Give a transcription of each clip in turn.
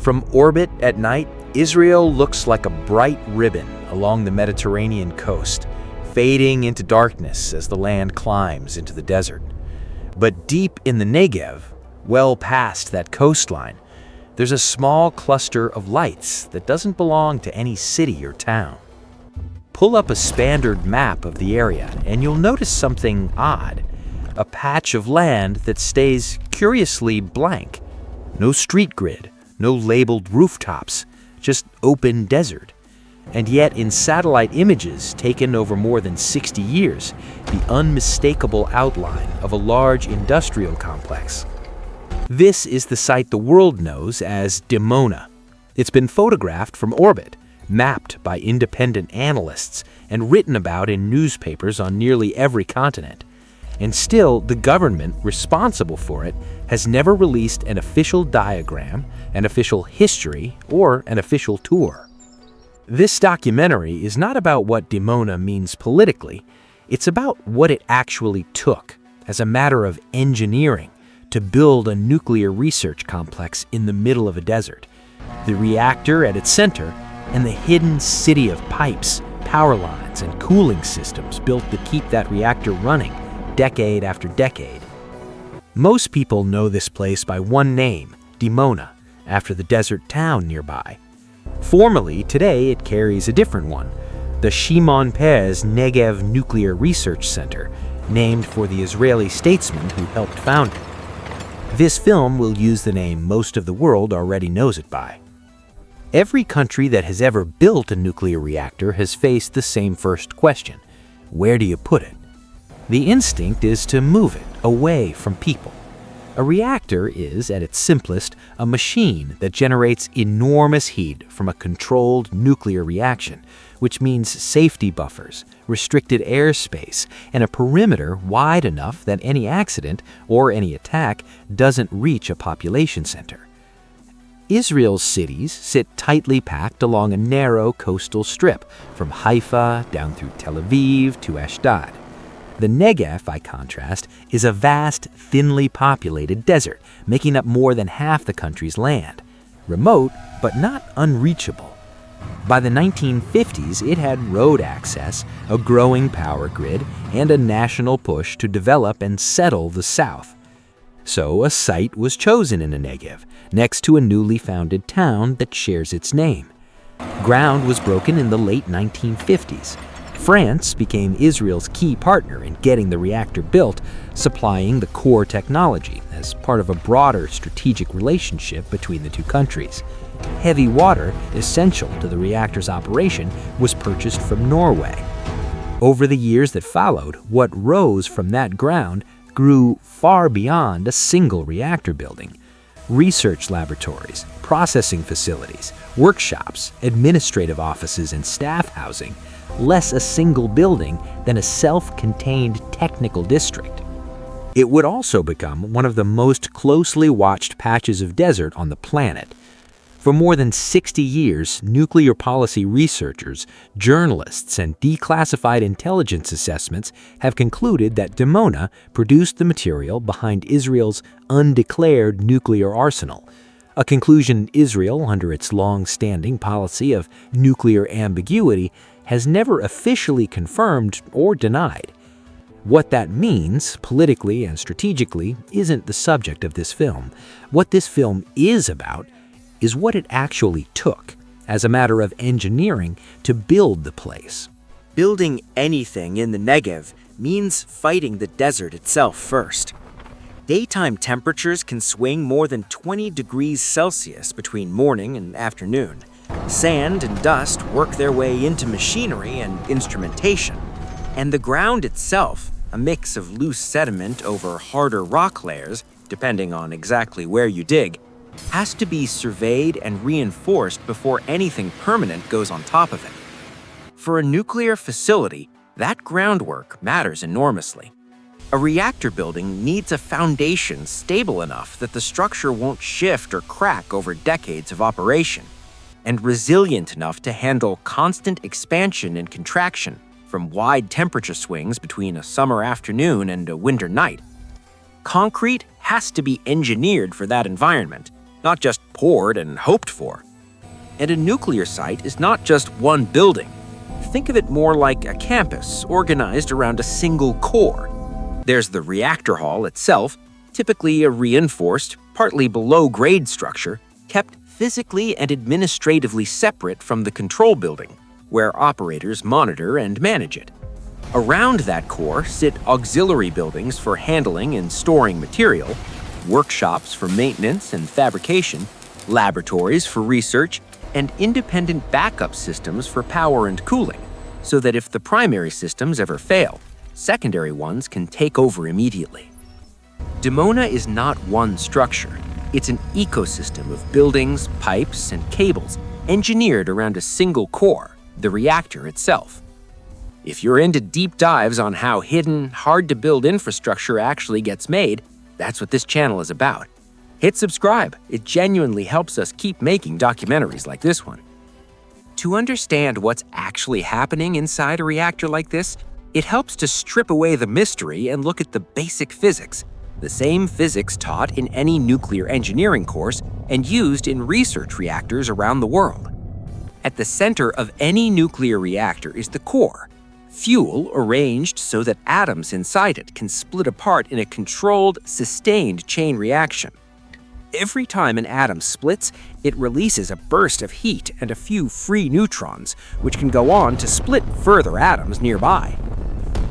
From orbit at night, Israel looks like a bright ribbon along the Mediterranean coast, fading into darkness as the land climbs into the desert. But deep in the Negev, well past that coastline, there's a small cluster of lights that doesn't belong to any city or town. Pull up a standard map of the area and you'll notice something odd. A patch of land that stays curiously blank. No street grid, no labeled rooftops, just open desert. And yet in satellite images taken over more than 60 years, the unmistakable outline of a large industrial complex. This is the site the world knows as Dimona. It's been photographed from orbit, mapped by independent analysts, and written about in newspapers on nearly every continent. And still, the government responsible for it has never released an official diagram, an official history, or an official tour. This documentary is not about what Dimona means politically, it's about what it actually took, as a matter of engineering, to build a nuclear research complex in the middle of a desert. The reactor at its center, and the hidden city of pipes, power lines, and cooling systems built to keep that reactor running decade after decade. Most people know this place by one name, Dimona, after the desert town nearby. Formally, today it carries a different one, the Shimon Peres Negev Nuclear Research Center, named for the Israeli statesman who helped found it. This film will use the name most of the world already knows it by. Every country that has ever built a nuclear reactor has faced the same first question: where do you put it? The instinct is to move it away from people. A reactor is, at its simplest, a machine that generates enormous heat from a controlled nuclear reaction, which means safety buffers, restricted airspace, and a perimeter wide enough that any accident or any attack doesn't reach a population center. Israel's cities sit tightly packed along a narrow coastal strip, from Haifa down through Tel Aviv to Ashdod. The Negev, by contrast, is a vast, thinly populated desert, making up more than half the country's land. Remote, but not unreachable. By the 1950s, it had road access, a growing power grid, and a national push to develop and settle the south. So a site was chosen in the Negev, next to a newly founded town that shares its name. Ground was broken in the late 1950s. France became Israel's key partner in getting the reactor built, supplying the core technology as part of a broader strategic relationship between the two countries. Heavy water, essential to the reactor's operation, was purchased from Norway. Over the years that followed, what rose from that ground grew far beyond a single reactor building. Research laboratories, processing facilities, workshops, administrative offices, and staff housing, less a single building than a self-contained technical district. It would also become one of the most closely watched patches of desert on the planet. For more than 60 years, nuclear policy researchers, journalists, and declassified intelligence assessments have concluded that Dimona produced the material behind Israel's undeclared nuclear arsenal, a conclusion Israel, under its long-standing policy of nuclear ambiguity, has never officially confirmed or denied. What that means, politically and strategically, isn't the subject of this film. What this film is about is what it actually took, as a matter of engineering, to build the place. Building anything in the Negev means fighting the desert itself first. Daytime temperatures can swing more than 20 degrees Celsius between morning and afternoon. Sand and dust work their way into machinery and instrumentation. And the ground itself, a mix of loose sediment over harder rock layers, depending on exactly where you dig, has to be surveyed and reinforced before anything permanent goes on top of it. For a nuclear facility, that groundwork matters enormously. A reactor building needs a foundation stable enough that the structure won't shift or crack over decades of operation, and resilient enough to handle constant expansion and contraction from wide temperature swings between a summer afternoon and a winter night. Concrete has to be engineered for that environment, not just poured and hoped for. And a nuclear site is not just one building. Think of it more like a campus organized around a single core. There's the reactor hall itself, typically a reinforced, partly below-grade structure, kept physically and administratively separate from the control building, where operators monitor and manage it. Around that core sit auxiliary buildings for handling and storing material, workshops for maintenance and fabrication, laboratories for research, and independent backup systems for power and cooling, so that if the primary systems ever fail, secondary ones can take over immediately. Dimona is not one structure. It's an ecosystem of buildings, pipes, and cables engineered around a single core, the reactor itself. If you're into deep dives on how hidden, hard-to-build infrastructure actually gets made, that's what this channel is about. Hit subscribe. It genuinely helps us keep making documentaries like this one. To understand what's actually happening inside a reactor like this, it helps to strip away the mystery and look at the basic physics, the same physics taught in any nuclear engineering course and used in research reactors around the world. At the center of any nuclear reactor is the core, fuel arranged so that atoms inside it can split apart in a controlled, sustained chain reaction. Every time an atom splits, it releases a burst of heat and a few free neutrons, which can go on to split further atoms nearby.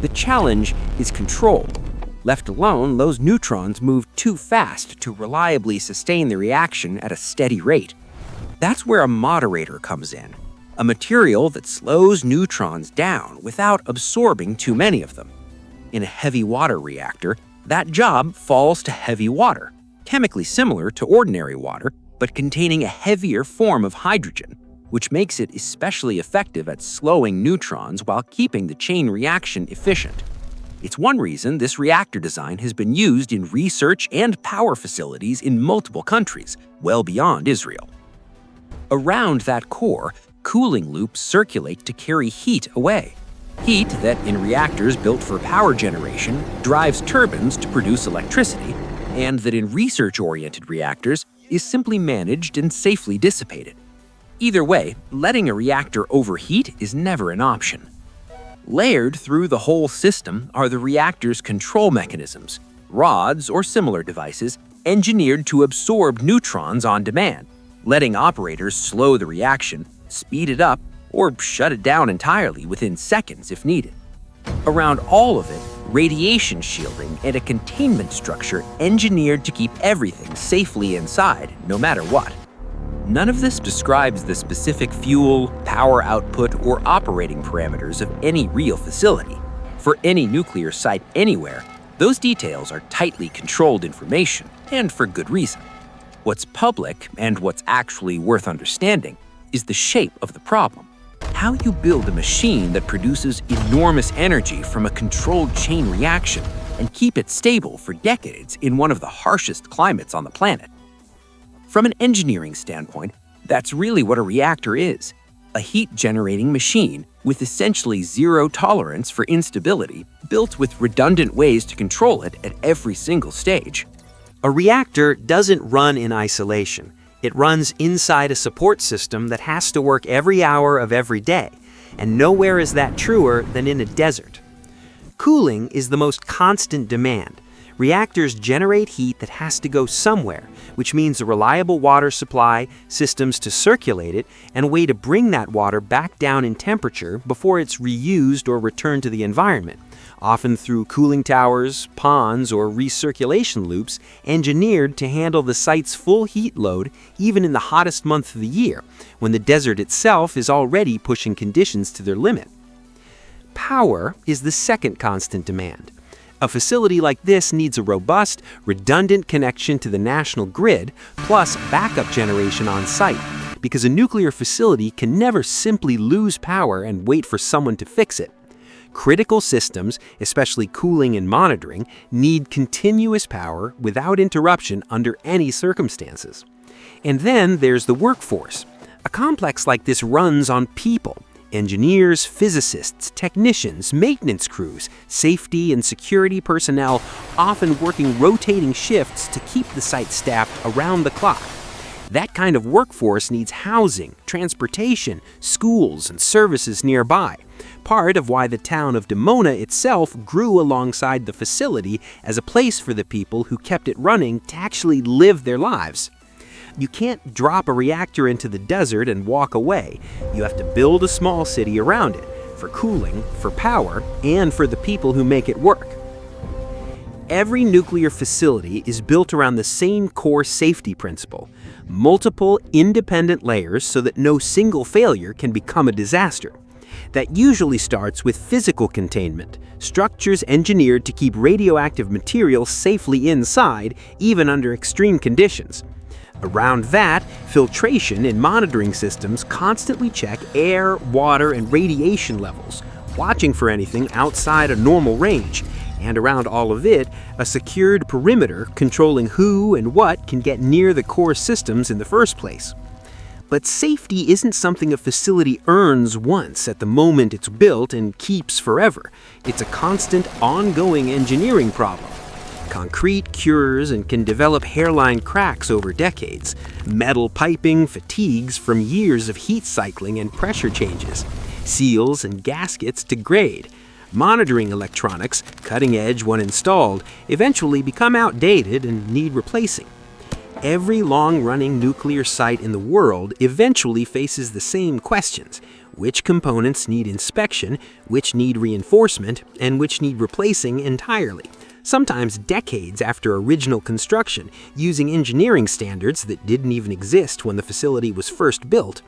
The challenge is control. Left alone, those neutrons move too fast to reliably sustain the reaction at a steady rate. That's where a moderator comes in, a material that slows neutrons down without absorbing too many of them. In a heavy water reactor, that job falls to heavy water, chemically similar to ordinary water, but containing a heavier form of hydrogen, which makes it especially effective at slowing neutrons while keeping the chain reaction efficient. It's one reason this reactor design has been used in research and power facilities in multiple countries, well beyond Israel. Around that core, cooling loops circulate to carry heat away. Heat that, in reactors built for power generation, drives turbines to produce electricity, and that in research-oriented reactors is simply managed and safely dissipated. Either way, letting a reactor overheat is never an option. Layered through the whole system are the reactor's control mechanisms, rods or similar devices engineered to absorb neutrons on demand, letting operators slow the reaction, speed it up, or shut it down entirely within seconds if needed. Around all of it, radiation shielding and a containment structure engineered to keep everything safely inside, no matter what. None of this describes the specific fuel, power output, or operating parameters of any real facility. For any nuclear site anywhere, those details are tightly controlled information, and for good reason. What's public, and what's actually worth understanding, is the shape of the problem. How you build a machine that produces enormous energy from a controlled chain reaction and keep it stable for decades in one of the harshest climates on the planet. From an engineering standpoint, that's really what a reactor is, a heat-generating machine with essentially zero tolerance for instability, built with redundant ways to control it at every single stage. A reactor doesn't run in isolation. It runs inside a support system that has to work every hour of every day, and nowhere is that truer than in a desert. Cooling is the most constant demand. Reactors generate heat that has to go somewhere, which means a reliable water supply, systems to circulate it, and a way to bring that water back down in temperature before it's reused or returned to the environment, often through cooling towers, ponds, or recirculation loops engineered to handle the site's full heat load even in the hottest month of the year, when the desert itself is already pushing conditions to their limit. Power is the second constant demand. A facility like this needs a robust, redundant connection to the national grid, plus backup generation on site, because a nuclear facility can never simply lose power and wait for someone to fix it. Critical systems, especially cooling and monitoring, need continuous power without interruption under any circumstances. And then there's the workforce. A complex like this runs on people. Engineers, physicists, technicians, maintenance crews, safety and security personnel, often working rotating shifts to keep the site staffed around the clock. That kind of workforce needs housing, transportation, schools, and services nearby. Part of why the town of Dimona itself grew alongside the facility as a place for the people who kept it running to actually live their lives. You can't drop a reactor into the desert and walk away. You have to build a small city around it, for cooling, for power, and for the people who make it work. Every nuclear facility is built around the same core safety principle: multiple independent layers so that no single failure can become a disaster. That usually starts with physical containment, structures engineered to keep radioactive material safely inside, even under extreme conditions. Around that, filtration and monitoring systems constantly check air, water, and radiation levels, watching for anything outside a normal range. And around all of it, a secured perimeter controlling who and what can get near the core systems in the first place. But safety isn't something a facility earns once at the moment it's built and keeps forever. It's a constant, ongoing engineering problem. Concrete cures and can develop hairline cracks over decades. Metal piping fatigues from years of heat cycling and pressure changes. Seals and gaskets degrade. Monitoring electronics, cutting edge when installed, eventually become outdated and need replacing. Every long-running nuclear site in the world eventually faces the same questions: which components need inspection, which need reinforcement, and which need replacing entirely, sometimes decades after original construction, using engineering standards that didn't even exist when the facility was first built.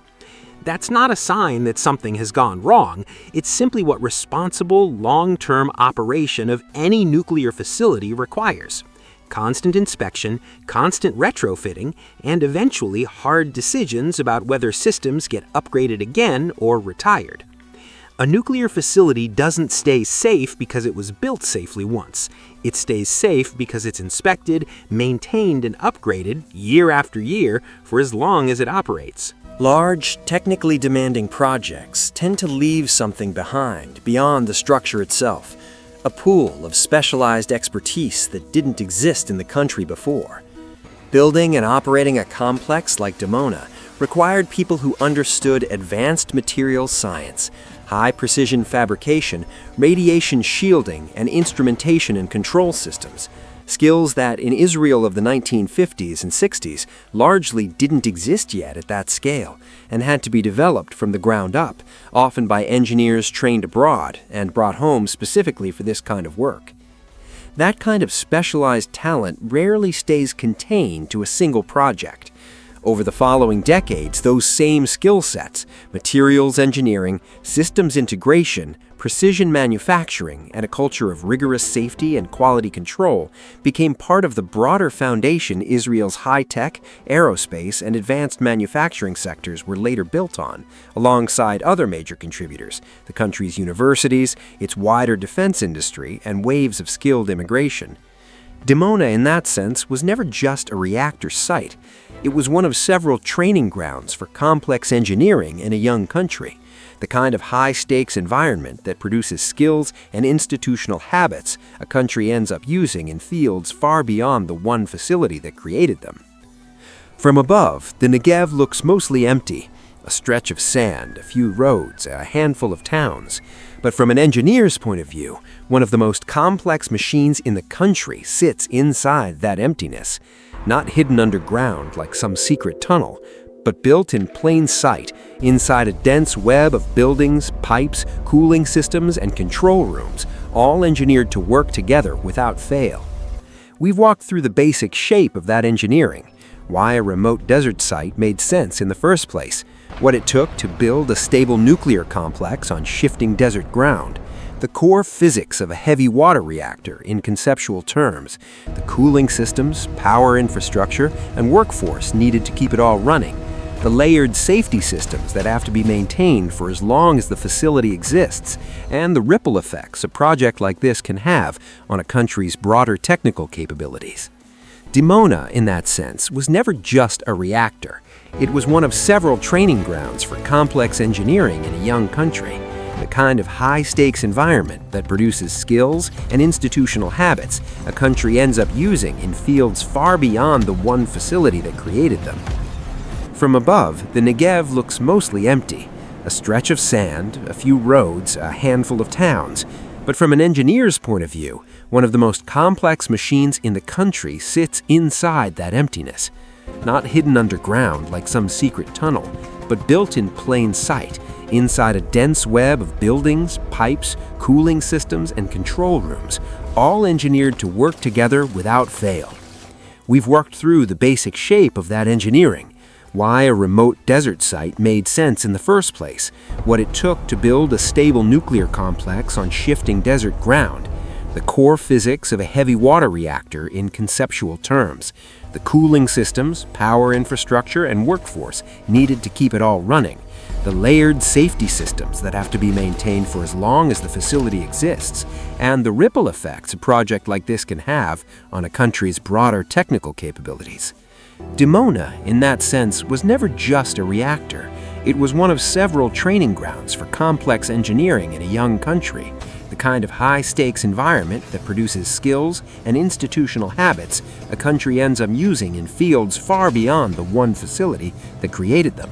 That's not a sign that something has gone wrong. It's simply what responsible, long-term operation of any nuclear facility requires: constant inspection, constant retrofitting, and eventually hard decisions about whether systems get upgraded again or retired. A nuclear facility doesn't stay safe because it was built safely once. It stays safe because it's inspected, maintained, and upgraded year after year for as long as it operates. Large, technically demanding projects tend to leave something behind beyond the structure itself, a pool of specialized expertise that didn't exist in the country before. Building and operating a complex like Dimona required people who understood advanced materials science, high-precision fabrication, radiation shielding, and instrumentation and control systems, skills that in Israel of the 1950s and 60s largely didn't exist yet at that scale and had to be developed from the ground up, often by engineers trained abroad and brought home specifically for this kind of work. That kind of specialized talent rarely stays contained to a single project. Over the following decades, those same skill sets, materials engineering, systems integration, precision manufacturing, and a culture of rigorous safety and quality control became part of the broader foundation Israel's high-tech, aerospace, and advanced manufacturing sectors were later built on, alongside other major contributors, the country's universities, its wider defense industry, and waves of skilled immigration. Dimona, in that sense, was never just a reactor site. It was one of several training grounds for complex engineering in a young country, the kind of high-stakes environment that produces skills and institutional habits a country ends up using in fields far beyond the one facility that created them. From above, the Negev looks mostly empty, a stretch of sand, a few roads, a handful of towns. But from an engineer's point of view, one of the most complex machines in the country sits inside that emptiness, not hidden underground like some secret tunnel, but built in plain sight inside a dense web of buildings, pipes, cooling systems, and control rooms, all engineered to work together without fail. We've walked through the basic shape of that engineering, why a remote desert site made sense in the first place, what it took to build a stable nuclear complex on shifting desert ground, the core physics of a heavy water reactor in conceptual terms, the cooling systems, power infrastructure, and workforce needed to keep it all running, the layered safety systems that have to be maintained for as long as the facility exists, and the ripple effects a project like this can have on a country's broader technical capabilities. Dimona, in that sense, was never just a reactor. It was one of several training grounds for complex engineering in a young country, the kind of high-stakes environment that produces skills and institutional habits a country ends up using in fields far beyond the one facility that created them. From above, the Negev looks mostly empty. A stretch of sand, a few roads, a handful of towns. But from an engineer's point of view, one of the most complex machines in the country sits inside that emptiness. Not hidden underground like some secret tunnel, but built in plain sight, inside a dense web of buildings, pipes, cooling systems, and control rooms, all engineered to work together without fail. We've worked through the basic shape of that engineering, why a remote desert site made sense in the first place, what it took to build a stable nuclear complex on shifting desert ground, the core physics of a heavy water reactor in conceptual terms, the cooling systems, power infrastructure, and workforce needed to keep it all running, the layered safety systems that have to be maintained for as long as the facility exists, and the ripple effects a project like this can have on a country's broader technical capabilities. Dimona, in that sense, was never just a reactor. It was one of several training grounds for complex engineering in a young country, the kind of high-stakes environment that produces skills and institutional habits a country ends up using in fields far beyond the one facility that created them.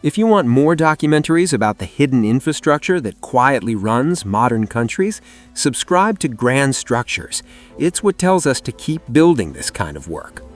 If you want more documentaries about the hidden infrastructure that quietly runs modern countries, subscribe to Grand Structures. It's what tells us to keep building this kind of work.